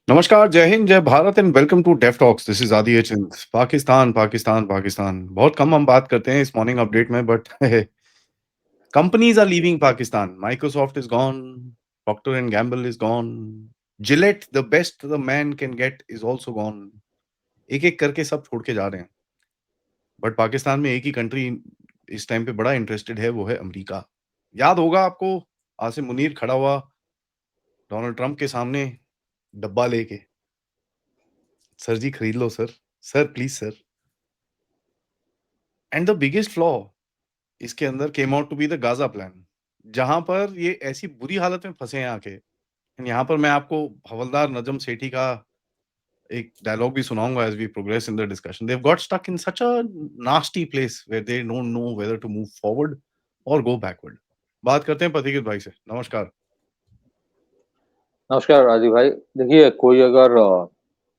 नमस्कार, जय हिंद, जय Bharat and welcome to Deaf Talks. This is Adi एचंद। पाकिस्तान, पाकिस्तान, पाकिस्तान। बहुत कम हम बात करते हैं इस मॉर्निंग अपडेट में but companies are leaving Pakistan. Microsoft is gone, Procter and Gamble is gone, Gillette the best the man can get is also gone. एक-एक करके सब छोड़ के जा रहे हैं। बट पाकिस्तान में एक ही कंट्री इस टाइम पे बड़ा इंटरेस्टेड है, वो है अमेरिका। याद होगा आपको, आसिम मुनीर खड़ा हुआ डोनाल्ड ट्रंप के सामने डब्बा लेके, "सर जी खरीद लो sir, sir please sir." And the biggest flaw इसके अंदर came out to be the Gaza plan, जहाँ पर ये ऐसी बुरी हालत में फँसे हैं आके। यहाँ पर मैं आपको हवलदार नजम सेठी का एक डायलॉग भी सुनाऊँगा as we progress in the discussion. They have got stuck in such a nasty place where they don't know whether to move forward और गो बैकवर्ड। बात करते हैं पथिकृत भाई से। नमस्कार। नमस्कार राजीव भाई। देखिए, कोई अगर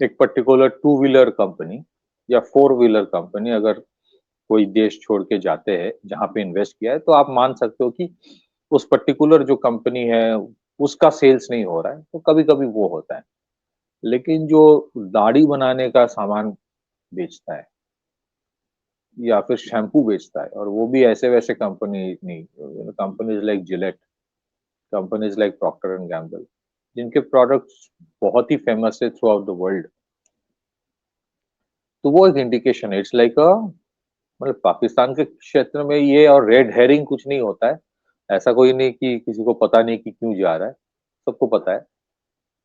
एक पर्टिकुलर टू व्हीलर कंपनी या फोर व्हीलर कंपनी अगर कोई देश छोड़ के जाते हैं जहाँ पे इन्वेस्ट किया है, तो आप मान सकते हो कि उस पर्टिकुलर जो कंपनी है उसका सेल्स नहीं हो रहा है, तो कभी कभी वो होता है। लेकिन जो दाढ़ी बनाने का सामान बेचता है या फिर शैम्पू बेचता है, और वो भी ऐसे वैसे कंपनी नहीं, companies like Gillette, companies like Procter and Gamble, जिनके प्रोडक्ट्स बहुत ही फेमस है थ्रू आउट द वर्ल्ड, तो वो एक इंडिकेशन है। इट्स लाइक अ, मतलब पाकिस्तान के क्षेत्र में ये और रेड हेरिंग कुछ नहीं होता है। ऐसा कोई नहीं कि किसी को पता नहीं कि क्यों जा रहा है, सबको पता है।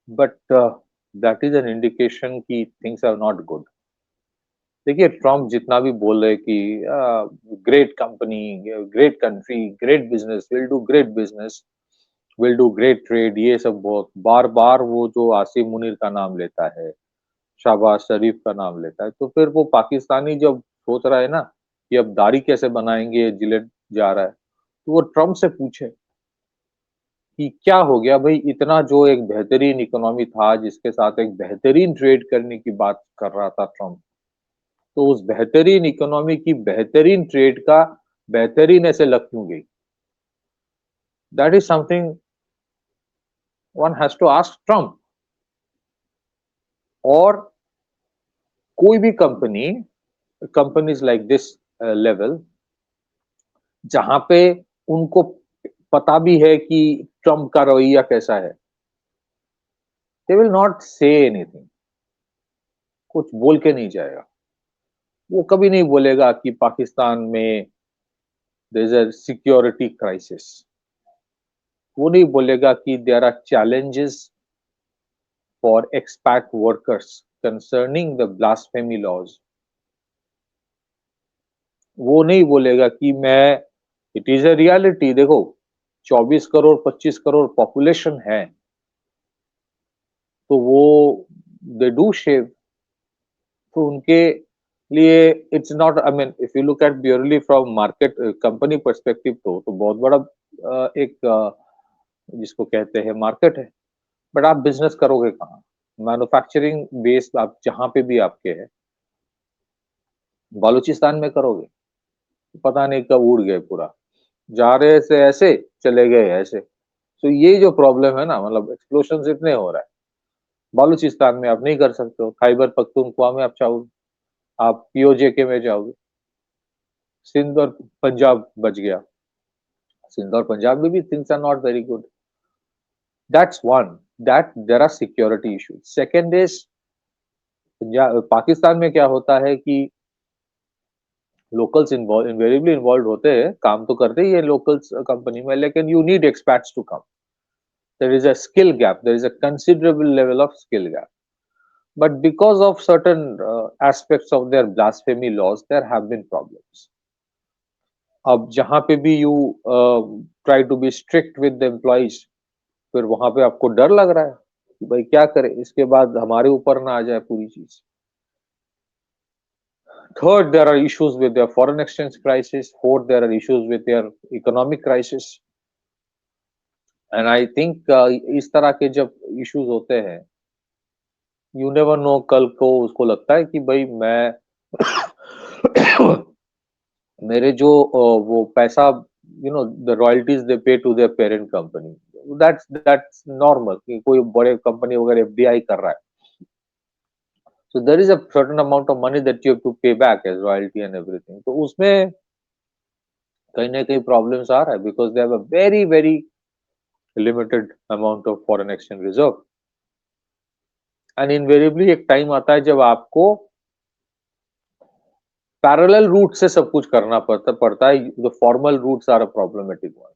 But that is an indication कि थिंग्स आर नॉट गुड। देखिए, ट्रम्प जितना भी बोल रहे कि great company, great country, great business, will do great business, will do great trade, ये सब बहुत बार बार वो जो आसिम मुनीर का नाम लेता है, शहबाज शरीफ का नाम लेता है, तो फिर वो पाकिस्तानी जब सोच रहा है ना कि अब दाढ़ी कैसे बनाएंगे, जिलेट जा रहा है, तो वो ट्रम्प से पूछे कि क्या हो गया भाई, इतना जो एक बेहतरीन इकोनॉमी था जिसके साथ एक बेहतरीन ट्रेड करने की बात कर रहा था ट्रम्प, तो उस बेहतरीन इकोनॉमी की बेहतरीन ट्रेड का बेहतरीन ऐसे लग क्यों गई? That is something one has to ask Trump. और कोई भी company, companies like this level, जहां पे उनको पता भी है कि ट्रम्प का रवैया कैसा है, they will not say anything. कुछ बोल के नहीं जाएगा। वो कभी नहीं बोलेगा कि पाकिस्तान में there is a security crisis. वो नहीं बोलेगा कि there are challenges for expat workers concerning the blasphemy laws. वो नहीं बोलेगा कि मैं, इट इज अ रियलिटी, देखो 24 करोड़ 25 करोड़ पॉपुलेशन है, तो वो दे डू शेव। तो उनके लिए it's not, I mean if you look at purely from market company perspective, तो बहुत बड़ा एक जिसको कहते हैं मार्केट है। बट आप बिजनेस करोगे कहाँ? मैन्युफैक्चरिंग बेस आप जहां पे भी आपके है, बलूचिस्तान में करोगे, पता नहीं कब उड़ गए पूरा, जा रहे से ऐसे, चले गए ऐसे। तो ये जो प्रॉब्लम है ना, मतलब एक्सप्लोशन इतने हो रहा है, बलूचिस्तान में आप नहीं कर सकते हो, खैबर पख्तूनख्वा में आप चाहोगे, आप पीओजेके में जाओगे, सिंध और पंजाब बच गया। सिंध और पंजाब में भी things are not very good. That's one, that there are security issues. Second is, Pakistan में क्या होता है कि लोकल्स इन्वॉल्व, इन्वेरिएबली इन्वॉल्व होते हैं, काम तो करते ही है लोकल्स कंपनी में, लेकिन you need expats to come. There is a skill gap, there is a considerable level of skill gap, but because of certain aspects of their blasphemy laws, there have been problems. अब जहां पे भी you try to be strict with the employees, फिर वहां पे आपको डर लग रहा है कि भाई क्या करें, इसके बाद हमारे ऊपर ना आ जाए पूरी चीज। Third, there are issues with their foreign exchange crisis. Fourth, there are issues with their economic crisis. And I think इस तरह के जब इश्यूज होते हैं, यू नेवर नो, कल को उसको लगता है कि भाई मैं मेरे जो वो पैसा, you know, the royalties they pay to their parent company, that's normal कि कोई बड़े कंपनी वगैरह एफडीआई कर रहा है, So there is a certain amount of money that you have to pay back as royalty and everything. तो उसमें कहीं ना कहीं problems आ रहा है because they have a very very limited amount of foreign exchange reserve. And invariably एक time आता है जब आपको पैरेलल रूट से सब कुछ करना पड़ता है. The formal routes are a problematic one.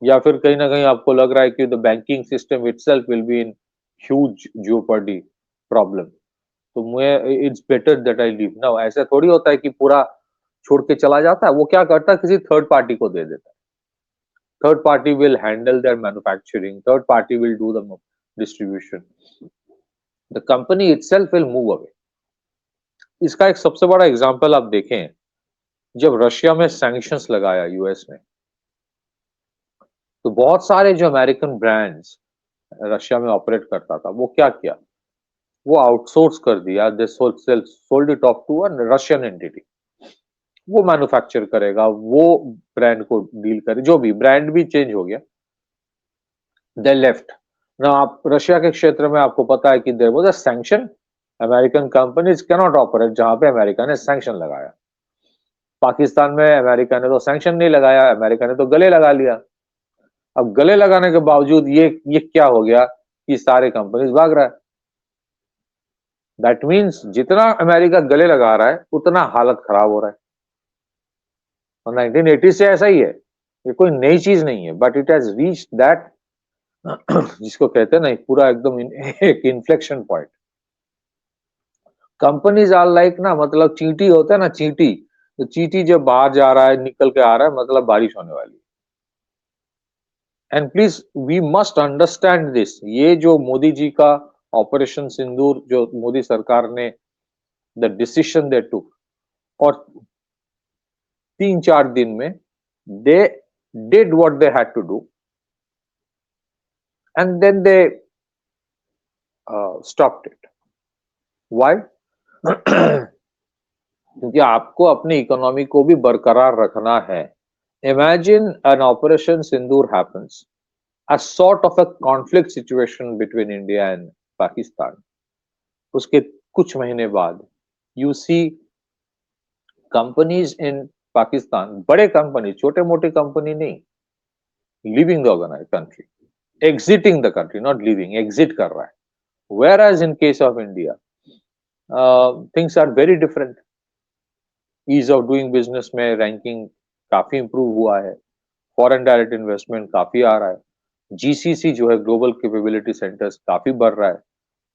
या फिर कहीं ना कहीं आपको लग रहा है कि the banking system itself will be in huge jeopardy problem. तो मैं it's better that I leave now. ऐसा थोड़ी होता है कि पूरा छोड़ के चला जाता है. वो क्या करता है, किसी थर्ड पार्टी को दे देता है. Third party will handle their manufacturing, third party will do the distribution, the company itself will move away. इसका एक सबसे बड़ा एग्जांपल आप देखें, जब रशिया में सैंक्शंस लगाया यूएस ने, तो बहुत सारे जो अमेरिकन ब्रांड्स रशिया में ऑपरेट करता था, वो क्या किया, वो आउटसोर्स कर दिया. They sold it off to a Russian entity. वो मैन्युफैक्चर करेगा, वो ब्रांड को डील करे, जो भी ब्रांड भी चेंज हो गया. दे लेफ्ट ना. आप रशिया के क्षेत्र में आपको पता है कि there was a sanction. American companies can not operate जहां पे अमेरिका ने सैंक्शन लगाया. पाकिस्तान में अमेरिका ने तो सैंक्शन नहीं लगाया, अमेरिका ने तो गले लगा लिया. अब गले लगाने के बावजूद ये क्या हो गया कि सारे कंपनीज भाग रहा है. दैट मीन्स जितना अमेरिका गले लगा रहा है उतना हालत खराब हो रहा है. और 1980 से ऐसा ही है. ये कोई नई चीज नहीं है, but it has reached that जिसको कहते हैं ना पूरा एकदम एक inflection point. Companies are like ना, मतलब चींटी होता है ना, चींटी. तो चींटी जब बाहर जा रहा है, निकल के आ रहा है, मतलब बारिश होने वाली. And please we must understand this. ये जो मोदी जी का ऑपरेशन सिंदूर, जो मोदी सरकार ने द डिसीजन दे टुक, और 3-4 दिन में they did what they had to do and then they stopped it. Why? क्योंकि आपको अपनी इकोनॉमी को भी बरकरार रखना है. Imagine an operation Sindoor happens, a sort of a conflict situation between India and Pakistan. उसके कुछ महीने बाद you see companies in Pakistan, बड़े कंपनी, छोटे मोटे कंपनी नहीं, leaving the organized country, exiting the country, not leaving, exit कर रहा है. Whereas in case of India, things are very different. Ease of doing business में ranking काफी improve हुआ है. Foreign direct investment काफी आ रहा है. जीसीसी जो है, ग्लोबल कैपेबिलिटी सेंटर्स, काफी बढ़ रहा है.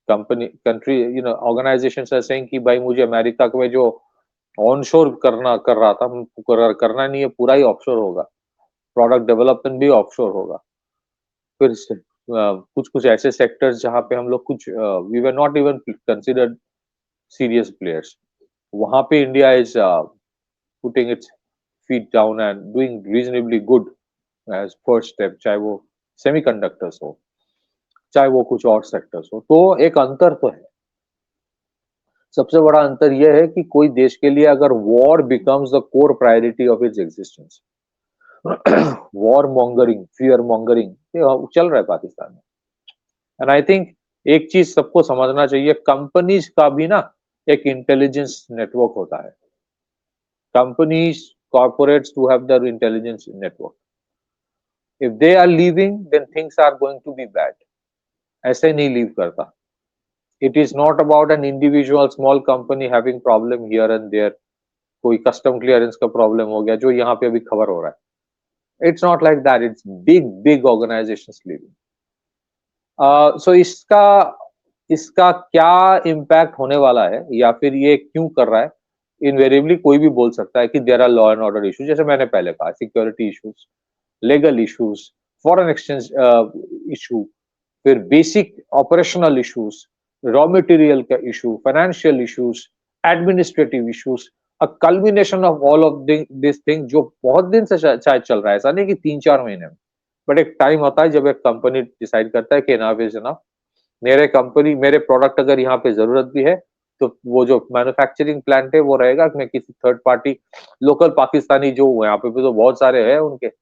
Company country organisations are saying कि भाई मुझे अमेरिका में जो ऑनशोर कर रहा था, करना नहीं है, पूरा ही ऑफशोर होगा. प्रोडक्ट डेवलपमेंट भी ऑफशोर होगा. फिर कुछ कुछ ऐसे सेक्टर्स जहां पे हम लोग कुछ we were not even considered serious players, वहां पे India is putting its feet down and doing reasonably good as first step. चाहे वो सेमीकंडक्टर्स हो, चाहे वो कुछ और सेक्टर्स हो. तो एक अंतर तो है. सबसे बड़ा अंतर यह है कि कोई देश के लिए अगर war becomes the core priority of its existence, war mongering, fear mongering चल रहा है पाकिस्तान में. एंड आई थिंक एक चीज सबको समझना चाहिए, कंपनीज का भी ना एक इंटेलिजेंस नेटवर्क होता है. Companies, corporates to have their intelligence network. If they are leaving, then things are going to be bad. ऐसे नहीं लीव करता. It is not about an individual small company having problem here and there. कोई custom clearance का problem हो गया जो यहाँ पे अभी खबर हो रहा है. It's not like that. It's big organizations leaving. So इसका क्या इम्पैक्ट होने वाला है या फिर ये क्यों कर रहा है, इनवेरिएबली कोई भी बोल सकता है कि there are law and order issues, जैसे मैंने पहले कहा, security issues, legal issues, foreign exchange issue, फिर basic operational issues, raw material का issue, financial issues, administrative issues, a culmination of all of this thing जो बहुत दिन से शायद चल रहा है. ऐसा नहीं कि 3-4 महीने में, बट एक टाइम आता है जब एक कंपनी डिसाइड करता है कि इनफ इज इनफ. मेरे प्रोडक्ट अगर यहाँ पे जरूरत भी है, तो वो जो मैन्युफैक्चरिंग प्लांट है वो रहेगा, मैं किसी थर्ड पार्टी, लोकल पाकिस्तानी जो यहाँ पे भी तो बहुत सारे हैं, उनके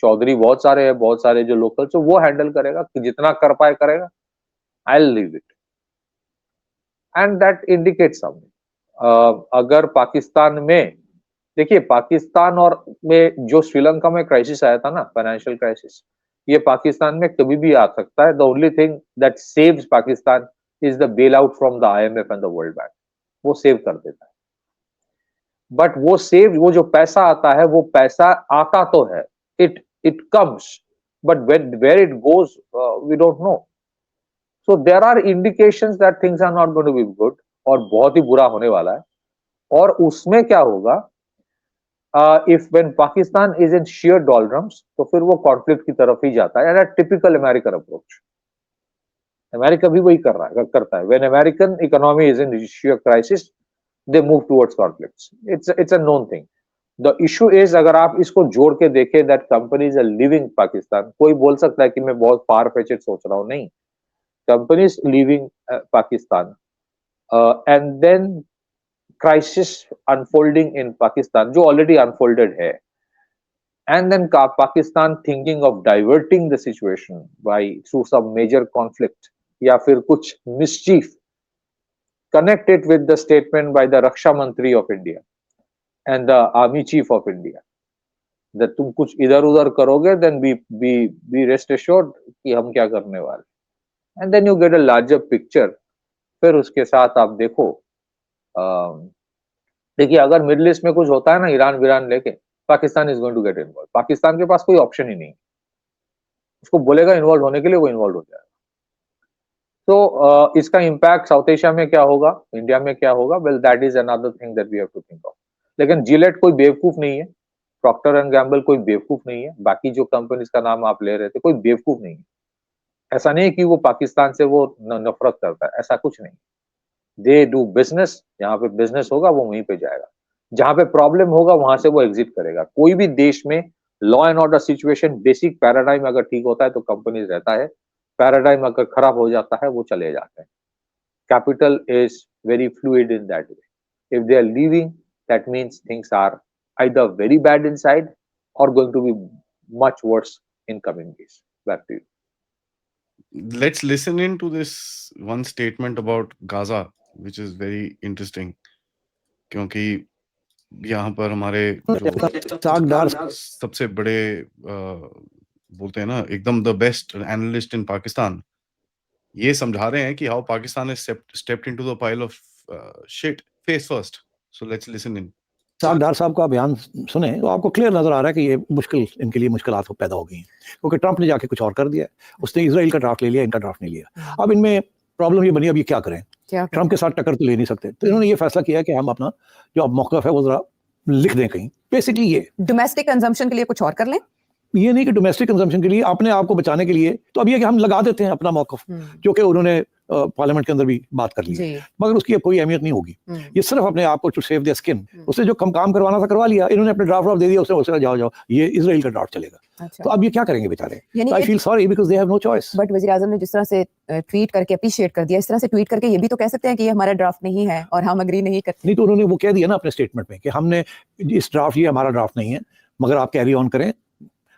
चौधरी बहुत सारे हैं, बहुत सारे जो लोकल, तो वो हैंडल करेगा, जितना कर पाए करेगा. I will leave it. And that indicates something. अगर पाकिस्तान में, देखिए पाकिस्तान और में जो श्रीलंका में क्राइसिस आया था ना, फाइनेंशियल क्राइसिस, ये पाकिस्तान में कभी भी आ सकता है। The only thing that saves Pakistan is the bail out from the IMF and the world bank. वो सेव कर देता है, बट वो जो पैसा आता है, वो पैसा आता तो है, it comes, but where it goes we don't know. So there are indications that things are not going to be good, और बहुत ही बुरा होने वाला है। और उसमें क्या होगा, if when Pakistan is in sheer doldrums, तो फिर वो कॉन्फ्लिक्ट की तरफ ही जाता है, and typical American approach. America भी वही करता है। When American economy is in sheer crisis, they move towards conflicts. It's a known thing. The issue is, अगर आप इसको जोड़ के देखें, that companies are leaving Pakistan. कोई बोल सकता है कि मैं बहुत फार फेचेड सोच रहा हूं, नहीं। Companies leaving Pakistan, and then crisis unfolding in Pakistan, जो already unfolded है, and then Pakistan thinking of diverting the situation by through some major conflict या फिर कुछ mischief, connect it with the statement by the Raksha Mantri of India and the Army Chief of India that तुम कुछ इधर उधर करोगे, then be rest assured कि हम क्या करने वाले। and then you get a larger picture। फिर उसके साथ आप देखो, देखिए अगर मिडिल ईस्ट में कुछ होता है ना, ईरान वीरान लेके, Pakistan is going to get involve. Pakistan के पास कोई ऑप्शन ही नहीं, उसको बोलेगा इन्वॉल्व होने के लिए, वो इन्वॉल्व हो जाएगा। तो इसका इम्पैक्ट साउथ एशिया में क्या होगा, इंडिया में क्या होगा, well that is another thing that we have to think of. लेकिन जिलेट कोई बेवकूफ नहीं है, प्रॉक्टर एंड गैम्बल कोई बेवकूफ नहीं है, बाकी जो कंपनीज का नाम आप ले रहे थे, कोई बेवकूफ नहीं है। ऐसा नहीं है कि वो पाकिस्तान से वो नफरत करता है, ऐसा कुछ नहीं। दे डू बिजनेस, जहां पे बिजनेस होगा वो वहीं पे जाएगा, जहां पे प्रॉब्लम होगा वहां से वो एग्जिट करेगा। कोई भी देश में law and order situation, basic paradigm अगर ठीक होता है तो कंपनीज रहता है, पैराडाइम अगर खराब हो जाता है वो चले जाते हैं। Capital is very fluid in that way. If they are leaving, that means things are either very bad inside or going to be much worse in coming days. Back to you. Let's listen into this one statement about Gaza, which is very interesting, क्योंकि यहाँ पर हमारे जो सबसे बड़े बोलते हैं ना, एकदम द बेस्ट एनालिस्ट इन पाकिस्तान, ये समझा रहे हैं कि how Pakistan has stepped into the pile of shit face first. So let's listen in. साग डार साहब का बयान सुने तो आपको क्लियर नजर आ रहा है कि ये मुश्किल, इनके लिए मुश्किलात पैदा हो गई हैं, क्योंकि ट्रंप ने जाके कुछ और कर दिया, उसने इजराइल का ड्राफ्ट ले लिया, इनका ड्राफ्ट नहीं लिया। अब इनमें प्रॉब्लम ये बनी, अब ये क्या करें, ट्रंप के साथ टक्कर तो ले नहीं सकते, तो इन्होंने ये फैसला किया कि हम अपना जो अब मौक़िफ़ है वो जरा लिख दें कहीं। बेसिकली ये डोमेस्टिक कंजम्पशन के लिए कुछ और कर लें, ये नहीं कि डोमेस्टिक कंजम्पशन के लिए, अपने आप को बचाने के लिए, तो अब ये कि हम लगा देते हैं अपना मौक़िफ़, जो कि उन्होंने पार्लियामेंट के अंदर भी बात कर ली है, मगर उसकी अब कोई अहमियत नहीं होगी। ये सिर्फ अपने आप को टू सेव देयर स्किन, उससे जो काम करवाना था करवा लिया, इन्होंने अपने ड्राफ्ट दे दिया, उससे जाओ ये इजराइल का ड्राफ्ट चलेगा। अच्छा। तो अब ये क्या करेंगे बेचारे, I feel sorry because they have no choice. But वज़ीर आज़म ने जिस तरह से ट्वीट करके अप्रिशिएट कर दिया, इस तरह से ट्वीट करके ये भी तो कह सकते हैं कि ये हमारा ड्राफ्ट नहीं है और हम एग्री नहीं करते। नहीं, तो उन्होंने वो कह दिया ना अपने स्टेटमेंट में कि हमने इस ड्राफ्ट, ये हमारा ड्राफ्ट नहीं है, मगर आप कैरी ऑन करें,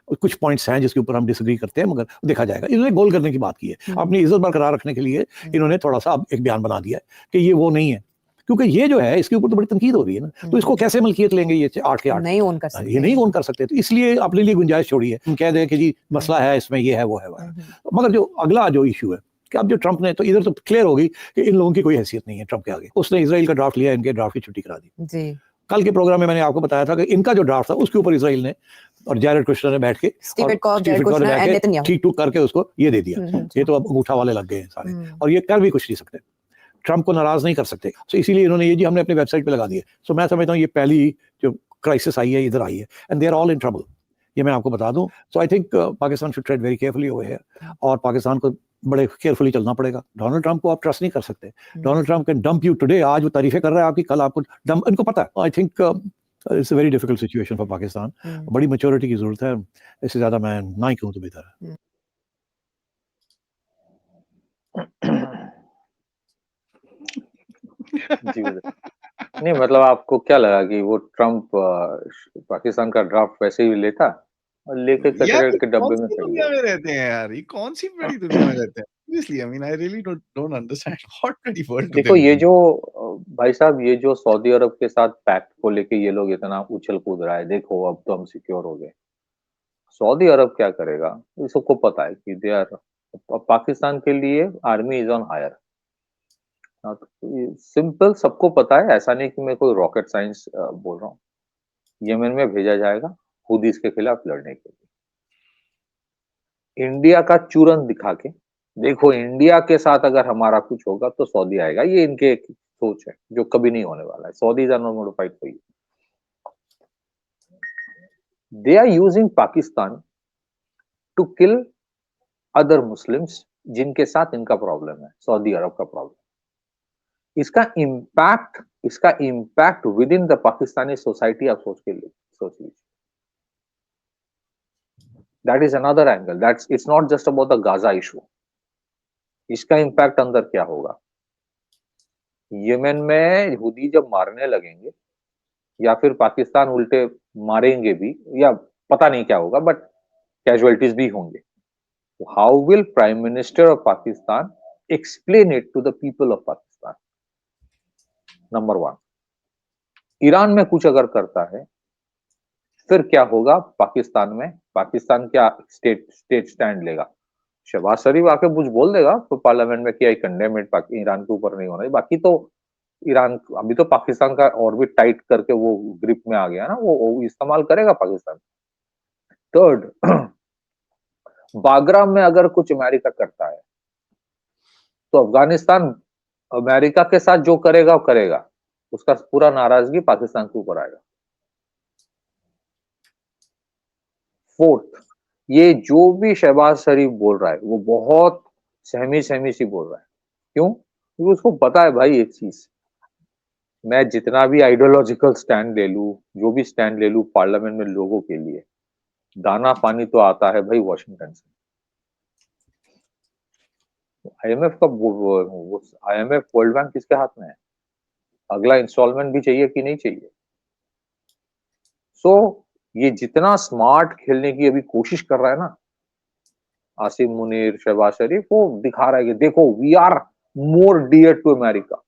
कुछ पॉइंट्स हैं जिसके ऊपर हम डिसएग्री करते हैं, मगर देखा जाएगा। इन्होंने गोल करने की बात की है, अपनी इज्जत बरकरार रखने के लिए इन्होंने थोड़ा सा अब एक बयान बना दिया है कि ये वो नहीं है, क्योंकि ये जो है इसके ऊपर तो बड़ी तनकीद हो रही है ना, तो इसको कैसे मलकियत लेंगे ये 8 के 8? नहीं ओन कर सकते, ये नहीं ओन कर सकते, तो इसलिए अपने लिए गुंजाइश छोड़ी है, हम कह दें कि जी मसला है इसमें, ये है वो है। मगर जो अगला जो इशू है कि अब जो ट्रंप ने, तो इधर तो क्लियर होगी कि इन लोगों की कोई हैसियत नहीं है ट्रंप के आगे। उसने इजराइल का ड्राफ्ट लिया, इनके ड्राफ्ट की छुट्टी करा दी जी। कल के प्रोग्राम में मैंने आपको बताया था कि इनका जो ड्राफ्ट था उसके ऊपर इजराइल ने और जैरेड कुश्नर ने बैठ के ठीक टूक करके उसको ये दे दिया। ये तो अब अंगूठा वाले लग गए हैं सारे, और ये कर भी कुछ नहीं सकते, ट्रंप को नाराज नहीं कर सकते। तो इसीलिए इन्होंने ये जी हमने अपनी वेबसाइट पे लगा दिया। सो मैं समझता हूँ ये पहली जो क्राइसिस आई है इधर आई है, and they are all in trouble, ये मैं आपको बता दूं। So I think Pakistan should tread very carefully over here, और पाकिस्तान को बड़े केयरफुली चलना पड़ेगा। डोनाल्ड ट्रंप को आप ट्रस्ट नहीं कर सकते। Donald Trump can dump you today, आज वो तारीफें कर रहा है आपकी, कल आपको डंप, इनको पता है। I think it's a very difficult situation for Pakistan. बड़ी मैच्योरिटी की जरूरत है, इससे ज्यादा मैं ना ही कहूं तो बेहतर है। जी नहीं, मतलब आपको क्या लगा कि वो ट्रंप पाकिस्तान का ड्राफ्ट वैसे ही लेता और लेके कचरे के डब्बे में फेंक दुनिया में रहते हैं यार, ये कौन सी बड़ी दुनिया में रहते हैं। Seriously, I mean, I really don't understand what bloody world do देखो they ये live in? जो भाई साहब ये जो सऊदी अरब के साथ पैक्ट को लेके ये लोग इतना उछल कूद रहा है, देखो अब तो हम सिक्योर हो गए। सऊदी अरब क्या करेगा ये सबको पता है कि दे आर पाकिस्तान के लिए army is on hire. Simple सबको पता है, ऐसा नहीं कि मैं कोई रॉकेट साइंस बोल रहा हूँ। यमन में भेजा जाएगा हुदीस के खिलाफ लड़ने के लिए। इंडिया का चूरन दिखा के देखो इंडिया के साथ अगर हमारा कुछ होगा तो सऊदी आएगा, ये इनके एक सोच है जो कभी नहीं होने वाला है। Saudis are not going to fight for you. They are using Pakistan to kill other Muslims जिनके साथ इनका प्रॉब्लम है, सऊदी अरब का प्रॉब्लम। इसका impact with in the Pakistani society आप सोच लीजिए। That is another angle, that's it's not just about the Gaza issue. इसका इम्पैक्ट अंदर क्या होगा? यमन में हुदी जब मारने लगेंगे या फिर पाकिस्तान उल्टे मारेंगे भी, या पता नहीं क्या होगा, बट कैजुअलिटीज भी होंगे। How will prime minister of Pakistan explain it to the people of Pakistan? Number one. Iran में कुछ अगर करता है फिर क्या होगा पाकिस्तान में? पाकिस्तान क्या स्टेट स्टैंड लेगा? शहबाज शरीफ आके कुछ बोल देगा तो पार्लियामेंट में कि आई कंडेम इट, ईरान के ऊपर नहीं होना। बाकी तो ईरान अभी तो पाकिस्तान का और भी टाइट करके वो ग्रिप में आ गया ना, वो इस्तेमाल करेगा पाकिस्तान। थर्ड, बागराम में अगर कुछ अमेरिका करता है तो अफगानिस्तान अमेरिका के साथ जो करेगा वो करेगा, उसका पूरा नाराजगी पाकिस्तान के ऊपर आएगा। फोर्थ, ये जो भी शहबाज शरीफ बोल रहा है वो बहुत सहमी सी बोल रहा है। क्यों? क्योंकि उसको पता है भाई एक चीज, मैं जितना भी आइडियोलॉजिकल स्टैंड ले लूं, जो भी स्टैंड ले लूं पार्लियामेंट में लोगों के लिए, दाना पानी तो आता है भाई वॉशिंगटन से। आईएमएफ का आईएमएफ वर्ल्ड बैंक किसके हाथ में है? अगला इंस्टॉलमेंट भी चाहिए कि नहीं चाहिए? सो ये जितना स्मार्ट खेलने की अभी कोशिश कर रहा है ना आसिम मुनीर, शहबाज शरीफ, वो दिखा रहा है कि देखो we are more dear to America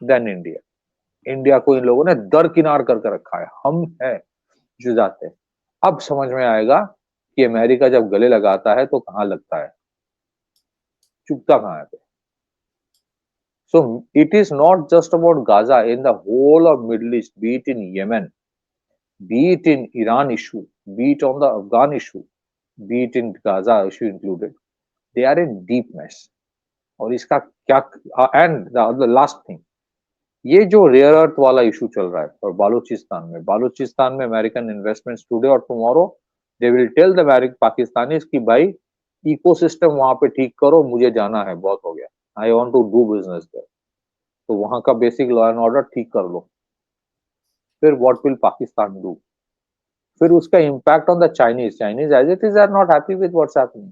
than India. India को इन लोगों ने दरकिनार करके रखा है, हम है जो जाते हैं। अब समझ में आएगा कि अमेरिका जब गले लगाता है तो कहां लगता है, चुपता कहां है। So it is not just about Gaza. In the whole of Middle East, be it in Yemen, be it in Iran issue, be it on the Afghan issue, be it in Gaza issue included, they are in deep mess. और इसका क्या, and the last thing, ये जो rare earth वाला issue चल रहा है और बालूचिस्तान में अमेरिकन इन्वेस्टमेंट्स टुडे और tomorrow they will tell the Pakistanis कि भाई इकोसिस्टम वहां पे ठीक करो, मुझे जाना है, बहुत हो गया, I want to do business there. तो वहां का बेसिक लॉ एंड ऑर्डर ठीक कर लो। फिर व्हाट विल पाकिस्तान डू? फिर उसका impact on the Chinese as it is are not happy with what's happening,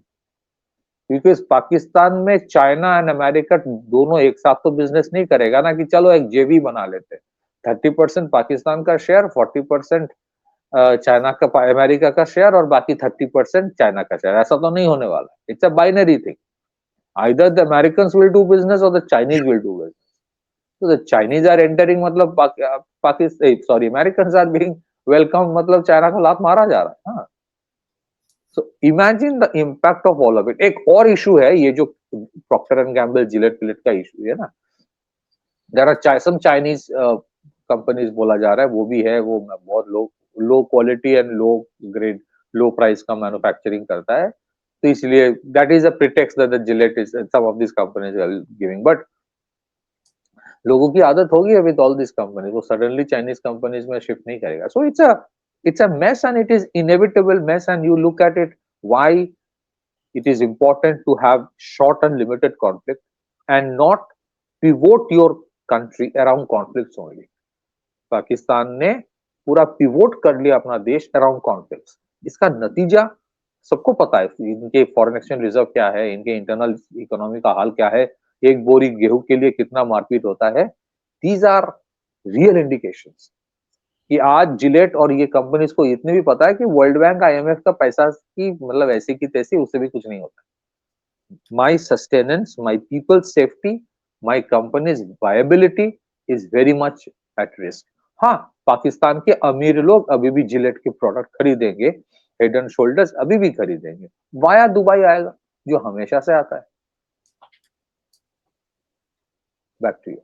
because Pakistan में चाइना एंड अमेरिका दोनों एक साथ तो बिजनेस नहीं करेगा ना कि चलो एक जेवी बना लेते। 30% पाकिस्तान का शेयर, 40% चाइना का, अमेरिका का शेयर, और बाकी 30% चाइना का शेयर। ऐसा तो नहीं होने वाला, it's a binary thing. Either the Americans will do business और the Chinese will do business. So the Chinese are entering, मतलब Pakistan, sorry, Americans are being welcomed, मतलब चाइना को लात मारा जा रहा है। हाँ, so imagine the impact of all of it. एक और इशू है ये जो Procter and Gamble, Gillette का इशू है ना, there are some Chinese companies बोला जा रहा है, वो भी है, वो बहुत low quality and low grade, low price का मैन्युफैक्चरिंग करता है, तो इसलिए that is a pretext that the Gillette is, some of these companies are giving, but लोगों की आदत होगी विद ऑल दिस कंपनीज, वो सडनली चाइनीज कंपनीज में शिफ्ट नहीं करेगा। So it's a mess and it is inevitable mess, and you look at it, why it is important to have short and limited conflict and not pivot your country around conflicts only. Pakistan ने पूरा pivot कर लिया अपना देश around conflicts. इसका नतीजा सबको पता है, इनके फॉरेन एक्सचेंज रिजर्व क्या है, इनके इंटरनल इकोनॉमी का हाल क्या है, एक बोरी गेहूं के लिए कितना मारपीट होता है। दीज आर रियल इंडिकेशंस कि आज जिलेट और ये कंपनीज को इतने भी पता है कि वर्ल्ड बैंक, आईएमएफ का पैसा की मतलब ऐसी की तैसी, उससे भी कुछ नहीं होता। my sustenance, my people's safety, my company's viability is very much at risk. हाँ, पाकिस्तान के अमीर लोग अभी भी जिलेट के प्रोडक्ट खरीदेंगे, हेड एंड शोल्डर्स अभी भी खरीदेंगे, वाया दुबई आएगा, जो हमेशा से आता है। Back to you.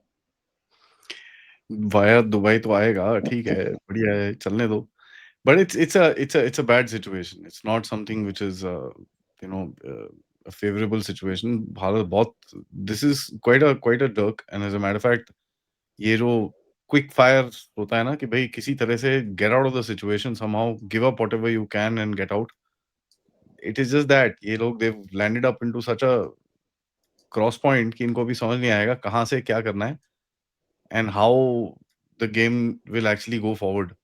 Via Dubai तो आएगा, ठीक है, बढ़िया है, चलने दो। But it's a bad situation. It's not something which is you know a favorable situation. Bharat बहुत this is quite a jerk, and as a matter of fact, ये जो quick fire होता है ना कि भाई किसी तरह से get out of the situation somehow, give up whatever you can and get out. It is just that ये लोग they've landed up into such a cross point कि इनको भी समझ नहीं आएगा कहाँ से क्या करना है and how the game will actually go forward.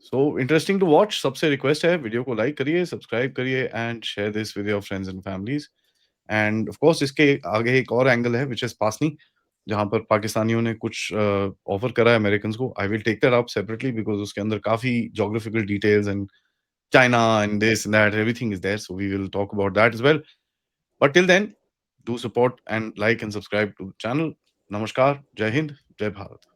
So interesting to watch. सबसे रिक्वेस्ट है वीडियो को लाइक करिए, सब्सक्राइब करिए and share this with your friends and families. End of course इसके आगे एक और एंगल है व्हिच इज पासनी, जहां पर पाकिस्तानियों ने कुछ ऑफर करा है अमेरिकन्स को। I will take that up separately because उसके अंदर काफी geographical details and China and this and that everything is there, so we will talk about that as well. But till then, do support and like and subscribe to the channel. नमस्कार, जय हिंद, जय भारत।